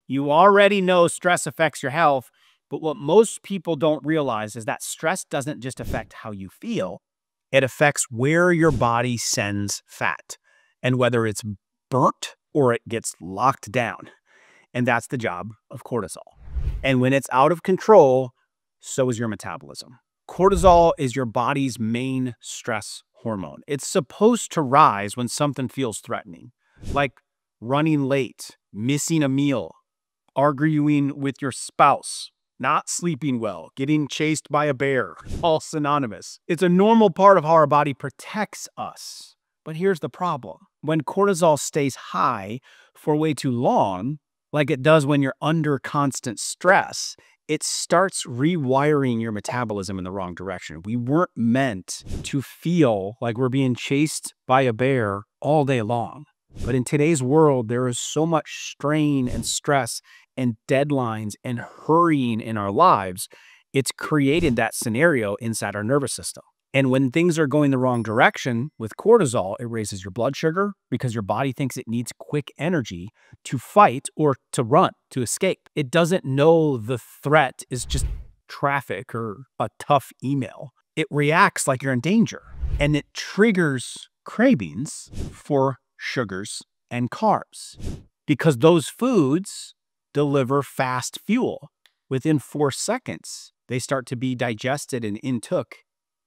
You already know stress affects your health, but what most people don't realize is that stress doesn't just affect how you feel, it affects where your body sends fat and whether it's burnt or it gets locked down. And that's the job of cortisol. And when it's out of control, so is your metabolism. Cortisol is your body's main stress hormone. It's supposed to rise when something feels threatening, like running late, missing a meal, arguing with your spouse, not sleeping well, getting chased by a bear, all synonymous. It's a normal part of how our body protects us. But here's the problem. When cortisol stays high for way too long, like it does when you're under constant stress, it starts rewiring your metabolism in the wrong direction. We weren't meant to feel like we're being chased by a bear all day long. But in today's world, there is so much strain and stress and deadlines and hurrying in our lives, it's created that scenario inside our nervous system. And when things are going the wrong direction with cortisol, it raises your blood sugar because your body thinks it needs quick energy to fight or to run, to escape. It doesn't know the threat is just traffic or a tough email. It reacts like you're in danger, and it triggers cravings for sugars and carbs because those foods deliver fast fuel. Within 4 seconds, they start to be digested and intook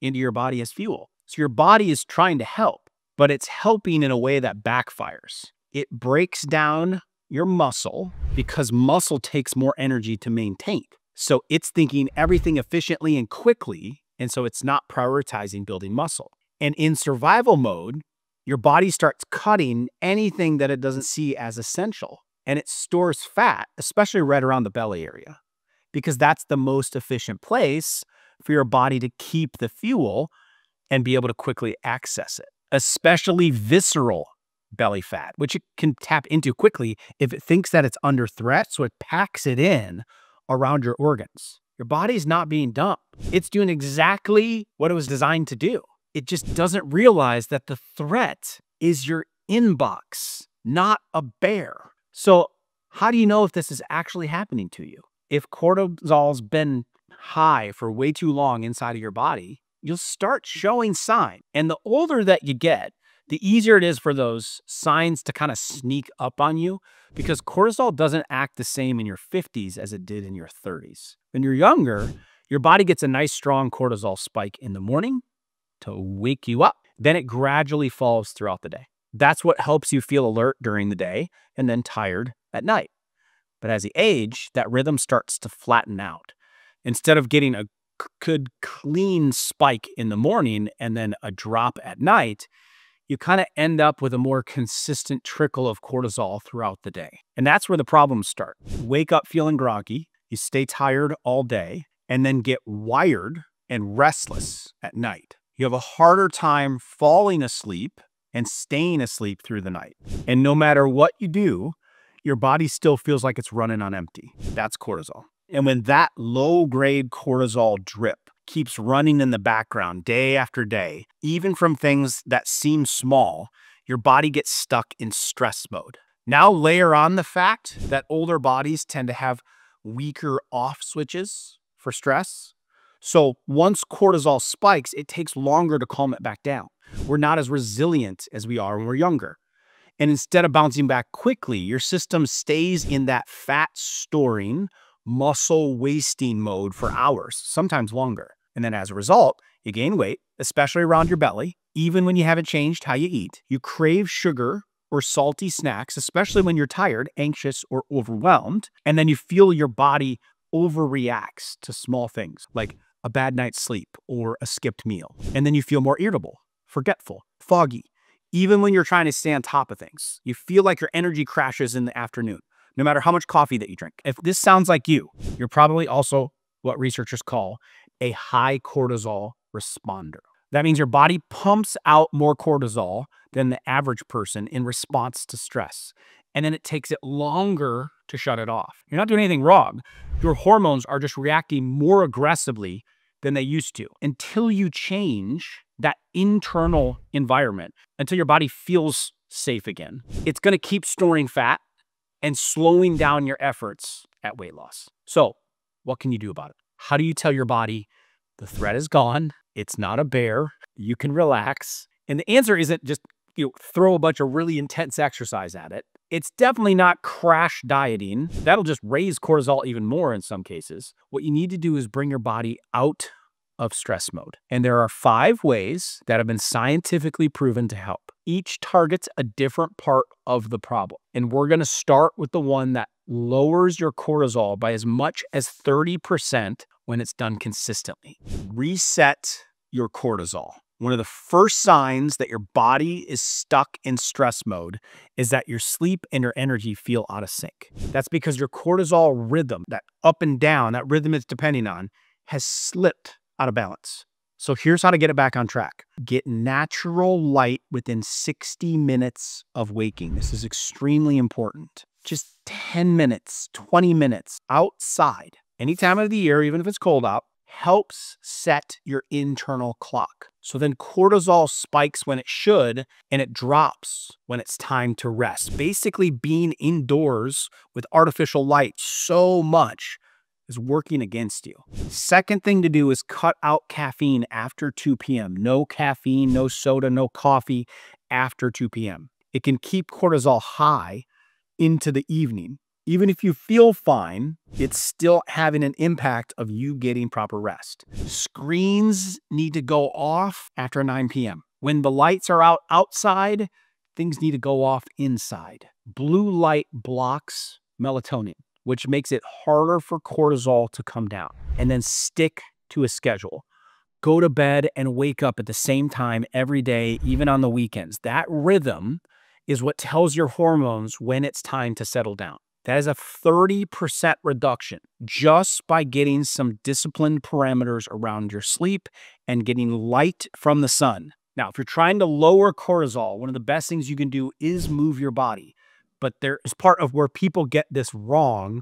into your body as fuel. So your body is trying to help, but it's helping in a way that backfires. It breaks down your muscle because muscle takes more energy to maintain. So it's thinking everything efficiently and quickly, and so it's not prioritizing building muscle. And in survival mode, your body starts cutting anything that it doesn't see as essential, and it stores fat, especially right around the belly area, because that's the most efficient place for your body to keep the fuel and be able to quickly access it, especially visceral belly fat, which it can tap into quickly if it thinks that it's under threat, so it packs it in around your organs. Your body's not being dumb. It's doing exactly what it was designed to do. It just doesn't realize that the threat is your inbox, not a bear. So how do you know if this is actually happening to you? If cortisol's been high for way too long inside of your body, you'll start showing signs. And the older that you get, the easier it is for those signs to kind of sneak up on you because cortisol doesn't act the same in your 50s as it did in your 30s. When you're younger, your body gets a nice strong cortisol spike in the morning to wake you up. Then it gradually falls throughout the day. That's what helps you feel alert during the day and then tired at night. But as you age, that rhythm starts to flatten out. Instead of getting a good clean spike in the morning and then a drop at night, you kind of end up with a more consistent trickle of cortisol throughout the day. And that's where the problems start. You wake up feeling groggy, you stay tired all day, and then get wired and restless at night. You have a harder time falling asleep and staying asleep through the night. And no matter what you do, your body still feels like it's running on empty. That's cortisol. And when that low-grade cortisol drip keeps running in the background day after day, even from things that seem small, your body gets stuck in stress mode. Now layer on the fact that older bodies tend to have weaker off switches for stress. So once cortisol spikes, it takes longer to calm it back down. We're not as resilient as we are when we're younger. And instead of bouncing back quickly, your system stays in that fat storing, muscle wasting mode for hours, sometimes longer. And then as a result, you gain weight, especially around your belly, even when you haven't changed how you eat. You crave sugar or salty snacks, especially when you're tired, anxious, or overwhelmed. And then you feel your body overreacts to small things like a bad night's sleep or a skipped meal. And then you feel more irritable, forgetful, foggy. Even when you're trying to stay on top of things, you feel like your energy crashes in the afternoon, no matter how much coffee that you drink. If this sounds like you, you're probably also what researchers call a high cortisol responder. That means your body pumps out more cortisol than the average person in response to stress. And then it takes it longer to shut it off. You're not doing anything wrong. Your hormones are just reacting more aggressively than they used to until you change that internal environment, until your body feels safe again. It's going to keep storing fat and slowing down your efforts at weight loss. So, what can you do about it? How do you tell your body the threat is gone? It's not a bear. You can relax. And the answer isn't just, throw a bunch of really intense exercise at it. It's definitely not crash dieting. That'll just raise cortisol even more in some cases. What you need to do is bring your body out of stress mode. And there are 5 ways that have been scientifically proven to help. Each targets a different part of the problem. And we're going to start with the one that lowers your cortisol by as much as 30% when it's done consistently. Reset your cortisol. One of the first signs that your body is stuck in stress mode is that your sleep and your energy feel out of sync. That's because your cortisol rhythm, that up and down, that rhythm it's depending on, has slipped out of balance. So here's how to get it back on track. Get natural light within 60 minutes of waking. This is extremely important. Just 10 minutes, 20 minutes outside, any time of the year, even if it's cold out, helps set your internal clock. So then cortisol spikes when it should, and it drops when it's time to rest. Basically, being indoors with artificial light so much is working against you. Second thing to do is cut out caffeine after 2 p.m. No caffeine, no soda, no coffee after 2 p.m. It can keep cortisol high into the evening. Even if you feel fine, it's still having an impact of you getting proper rest. Screens need to go off after 9 p.m. When the lights are out outside, things need to go off inside. Blue light blocks melatonin, which makes it harder for cortisol to come down. And then stick to a schedule. Go to bed and wake up at the same time every day, even on the weekends. That rhythm is what tells your hormones when it's time to settle down. That is a 30% reduction just by getting some disciplined parameters around your sleep and getting light from the sun. Now, if you're trying to lower cortisol, one of the best things you can do is move your body. But there is part of where people get this wrong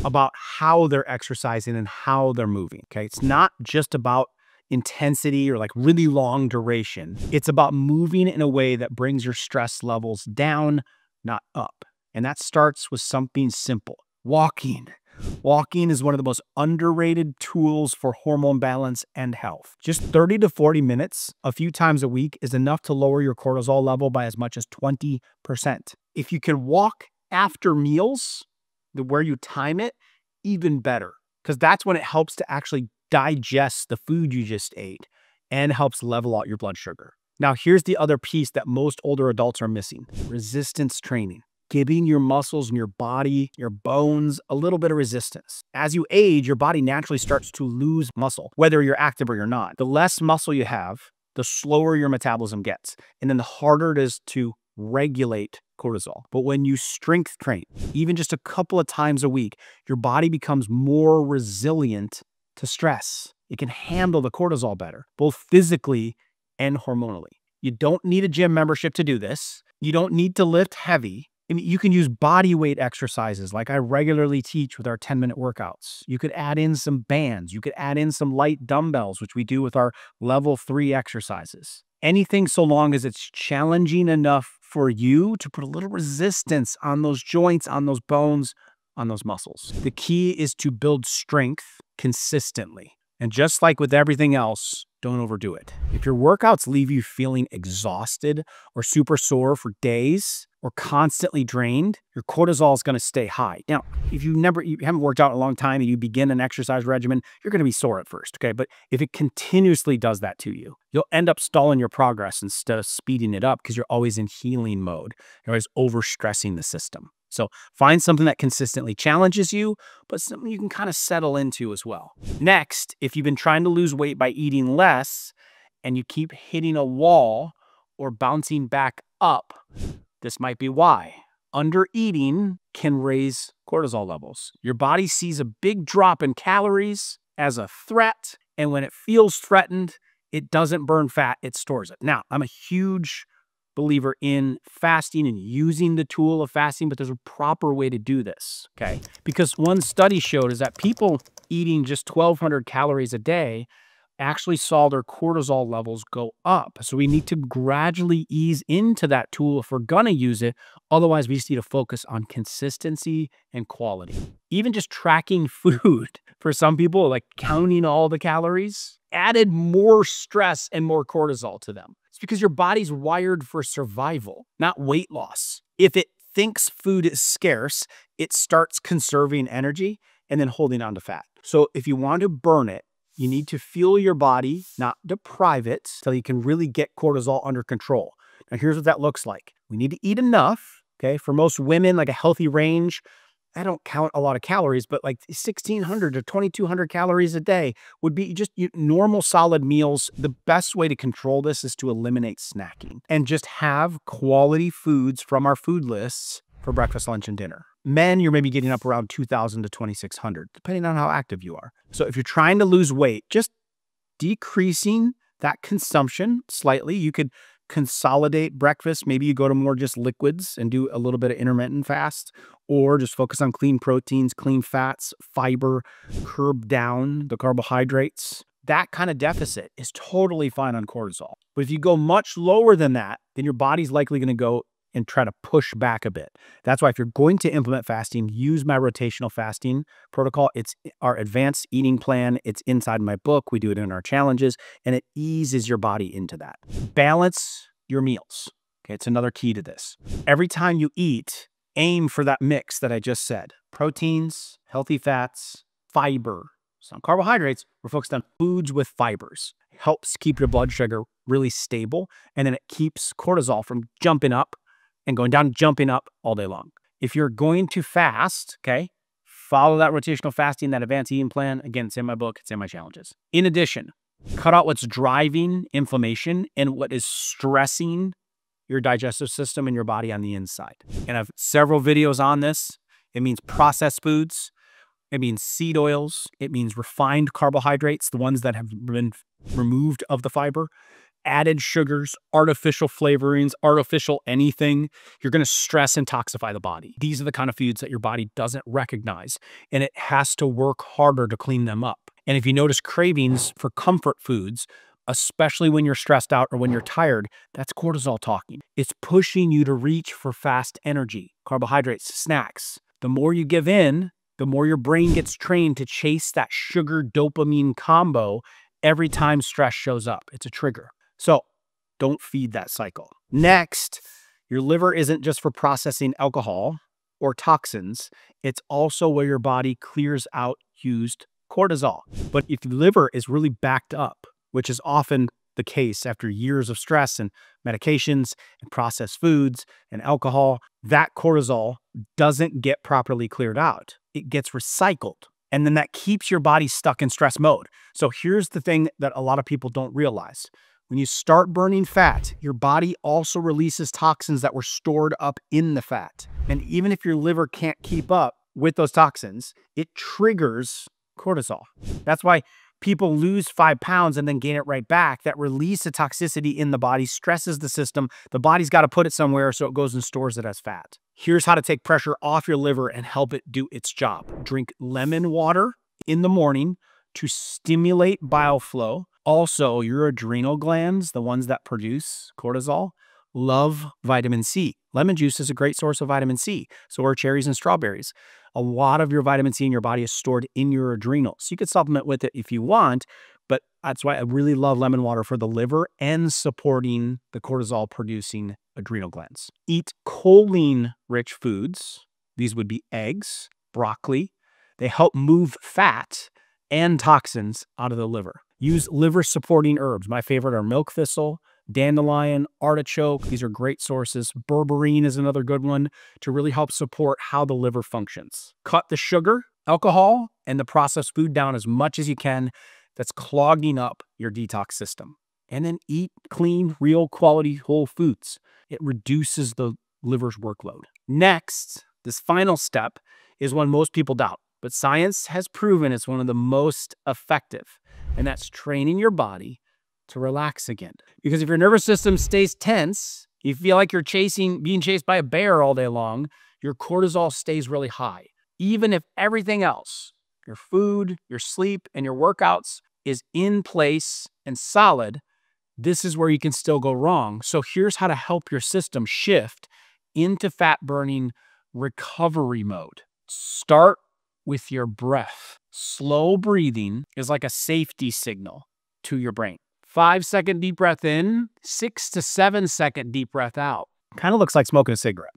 about how they're exercising and how they're moving. Okay, it's not just about intensity or like really long duration. It's about moving in a way that brings your stress levels down, not up. And that starts with something simple. Walking. Walking is one of the most underrated tools for hormone balance and health. Just 30 to 40 minutes a few times a week is enough to lower your cortisol level by as much as 20%. If you can walk after meals, where you time it, even better. Because that's when it helps to actually digest the food you just ate and helps level out your blood sugar. Now, here's the other piece that most older adults are missing. Resistance training. Giving your muscles and your body, your bones, a little bit of resistance. As you age, your body naturally starts to lose muscle, whether you're active or you're not. The less muscle you have, the slower your metabolism gets. And then the harder it is to regulate cortisol. But when you strength train, even just a couple of times a week, your body becomes more resilient to stress. It can handle the cortisol better, both physically and hormonally. You don't need a gym membership to do this. You don't need to lift heavy. I mean, you can use body weight exercises like I regularly teach with our 10-minute workouts. You could add in some bands. You could add in some light dumbbells, which we do with our level 3 exercises. Anything so long as it's challenging enough for you to put a little resistance on those joints, on those bones, on those muscles. The key is to build strength consistently. And just like with everything else, don't overdo it. If your workouts leave you feeling exhausted or super sore for days or constantly drained, your cortisol is going to stay high. Now, if you haven't worked out in a long time and you begin an exercise regimen, you're going to be sore at first, okay? But if it continuously does that to you, you'll end up stalling your progress instead of speeding it up because you're always in healing mode. You're always overstressing the system. So find something that consistently challenges you, but something you can kind of settle into as well. Next, if you've been trying to lose weight by eating less and you keep hitting a wall or bouncing back up, this might be why. Undereating can raise cortisol levels. Your body sees a big drop in calories as a threat, and when it feels threatened, it doesn't burn fat, it stores it. Now, I'm a huge believer in fasting and using the tool of fasting, but there's a proper way to do this, okay? Because one study showed is that people eating just 1,200 calories a day actually saw their cortisol levels go up. So we need to gradually ease into that tool if we're going to use it. Otherwise, we just need to focus on consistency and quality. Even just tracking food for some people, like counting all the calories, added more stress and more cortisol to them. It's because your body's wired for survival, not weight loss. If it thinks food is scarce, it starts conserving energy and then holding on to fat. So if you want to burn it, you need to fuel your body, not deprive it, till you can really get cortisol under control. Now, here's what that looks like. We need to eat enough, okay? For most women, like a healthy range, I don't count a lot of calories, but like 1,600 to 2,200 calories a day would be just normal solid meals. The best way to control this is to eliminate snacking and just have quality foods from our food lists for breakfast, lunch, and dinner. Men, you're maybe getting up around 2,000 to 2,600, depending on how active you are. So if you're trying to lose weight, just decreasing that consumption slightly. You could consolidate breakfast. Maybe you go to more just liquids and do a little bit of intermittent fast, or just focus on clean proteins, clean fats, fiber, curb down the carbohydrates. That kind of deficit is totally fine on cortisol. But if you go much lower than that, then your body's likely going to go and try to push back a bit. That's why if you're going to implement fasting, use my rotational fasting protocol. It's our advanced eating plan. It's inside my book. We do it in our challenges, and it eases your body into that. Balance your meals. Okay, it's another key to this. Every time you eat, aim for that mix that I just said. Proteins, healthy fats, fiber. Some carbohydrates, we're focused on foods with fibers. It helps keep your blood sugar really stable, and then it keeps cortisol from jumping up and going down, jumping up all day long. If you're going to fast, okay, follow that rotational fasting, that advanced eating plan. Again, it's in my book, it's in my challenges. In addition, cut out what's driving inflammation and what is stressing your digestive system and your body on the inside. And I have several videos on this. It means processed foods. It means seed oils. It means refined carbohydrates, the ones that have been removed of the fiber. Added sugars, artificial flavorings, artificial anything. You're going to stress and toxify the body. These are the kind of foods that your body doesn't recognize, and it has to work harder to clean them up. And if you notice cravings for comfort foods, especially when you're stressed out or when you're tired, that's cortisol talking. It's pushing you to reach for fast energy, carbohydrates, snacks. The more you give in, the more your brain gets trained to chase that sugar dopamine combo every time stress shows up. It's a trigger. So don't feed that cycle. Next, your liver isn't just for processing alcohol or toxins. It's also where your body clears out used cortisol. But if the liver is really backed up, which is often the case after years of stress and medications and processed foods and alcohol, that cortisol doesn't get properly cleared out. It gets recycled. And then that keeps your body stuck in stress mode. So here's the thing that a lot of people don't realize. When you start burning fat, your body also releases toxins that were stored up in the fat. And even if your liver can't keep up with those toxins, it triggers cortisol. That's why people lose 5 pounds and then gain it right back. That release of toxicity in the body stresses the system. The body's got to put it somewhere, so it goes and stores it as fat. Here's how to take pressure off your liver and help it do its job. Drink lemon water in the morning to stimulate bile flow. Also, your adrenal glands, the ones that produce cortisol, love vitamin C. Lemon juice is a great source of vitamin C. So are cherries and strawberries. A lot of your vitamin C in your body is stored in your adrenals. You could supplement with it if you want, but that's why I really love lemon water for the liver and supporting the cortisol producing adrenal glands. Eat choline-rich foods. These would be eggs, broccoli. They help move fat and toxins out of the liver. Use liver-supporting herbs. My favorite are milk thistle, dandelion, artichoke. These are great sources. Berberine is another good one to really help support how the liver functions. Cut the sugar, alcohol, and the processed food down as much as you can. That's clogging up your detox system. And then eat clean, real quality whole foods. It reduces the liver's workload. Next, this final step is one most people doubt, but science has proven it's one of the most effective, and that's training your body to relax again. Because if your nervous system stays tense, you feel like you're being chased by a bear all day long, your cortisol stays really high. Even if everything else, your food, your sleep, and your workouts is in place and solid, this is where you can still go wrong. So here's how to help your system shift into fat burning recovery mode. Start with your breath. Slow breathing is like a safety signal to your brain. 5-second deep breath in, 6 to 7-second deep breath out. Kind of looks like smoking a cigarette.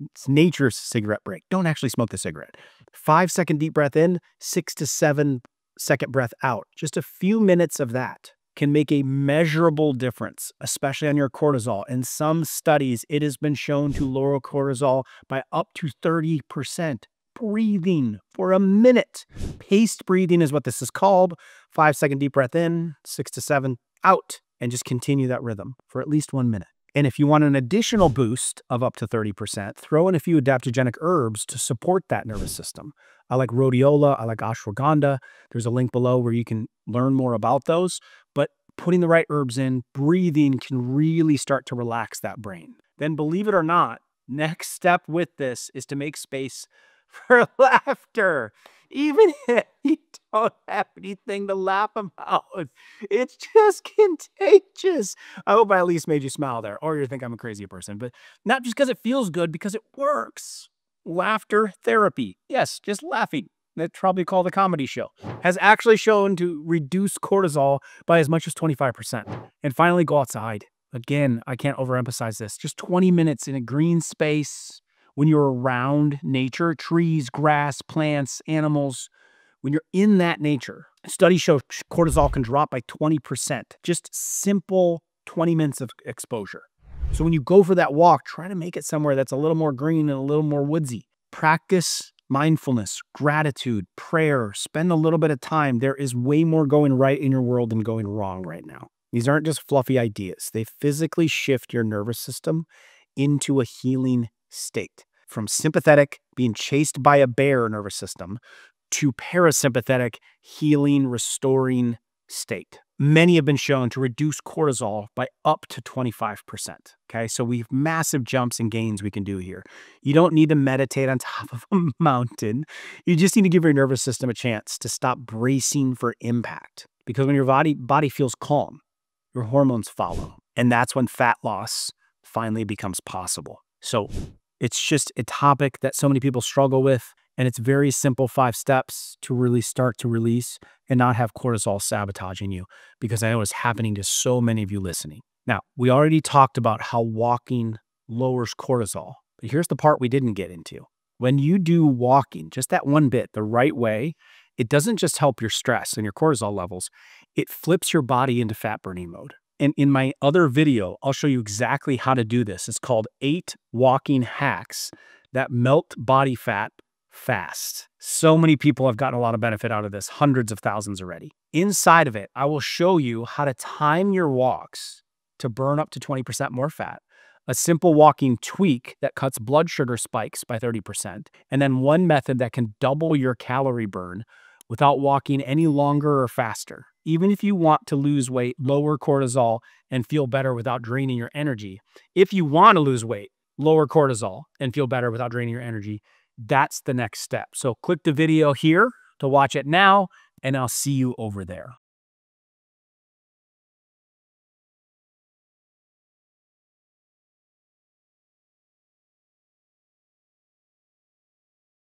It's nature's cigarette break. Don't actually smoke the cigarette. 5-second deep breath in, 6 to 7-second breath out. Just a few minutes of that can make a measurable difference, especially on your cortisol. In some studies, it has been shown to lower cortisol by up to 30%. Breathing for a minute. Paced breathing is what this is called. 5-second deep breath in, 6 to 7 out, and just continue that rhythm for at least 1 minute. And if you want an additional boost of up to 30%, throw in a few adaptogenic herbs to support that nervous system. I like rhodiola, I like ashwagandha. There's a link below where you can learn more about those. But putting the right herbs in, breathing can really start to relax that brain. Then believe it or not, next step with this is to make space for laughter. Even if you don't have anything to laugh about, it's just contagious. I hope I at least made you smile there, or you think I'm a crazy person, but not just because it feels good, because it works. Laughter therapy. Yes, just laughing. That's probably called a comedy show. Has actually shown to reduce cortisol by as much as 25%. And finally, go outside. Again, I can't overemphasize this. Just 20 minutes in a green space, when you're around nature, trees, grass, plants, animals, when you're in that nature, studies show cortisol can drop by 20%. Just simple 20 minutes of exposure. So when you go for that walk, try to make it somewhere that's a little more green and a little more woodsy. Practice mindfulness, gratitude, prayer. Spend a little bit of time. There is way more going right in your world than going wrong right now. These aren't just fluffy ideas. They physically shift your nervous system into a healing state. From sympathetic, being chased by a bear nervous system, to parasympathetic, healing, restoring state. Many have been shown to reduce cortisol by up to 25%. Okay, so we have massive jumps and gains we can do here. You don't need to meditate on top of a mountain. You just need to give your nervous system a chance to stop bracing for impact. Because when your body feels calm, your hormones follow. And that's when fat loss finally becomes possible. So it's just a topic that so many people struggle with, and it's very simple 5 steps to really start to release and not have cortisol sabotaging you, because I know it's happening to so many of you listening. Now, we already talked about how walking lowers cortisol, but here's the part we didn't get into. When you do walking, just that one bit, the right way, it doesn't just help your stress and your cortisol levels, it flips your body into fat burning mode. And in my other video, I'll show you exactly how to do this. It's called 8 walking hacks that melt body fat fast. So many people have gotten a lot of benefit out of this, hundreds of thousands already. Inside of it, I will show you how to time your walks to burn up to 20% more fat, a simple walking tweak that cuts blood sugar spikes by 30%, and then one method that can double your calorie burn without walking any longer or faster. Even if you want to lose weight, lower cortisol, and feel better without draining your energy. If you want to lose weight, lower cortisol, and feel better without draining your energy, that's the next step. So click the video here to watch it now, and I'll see you over there.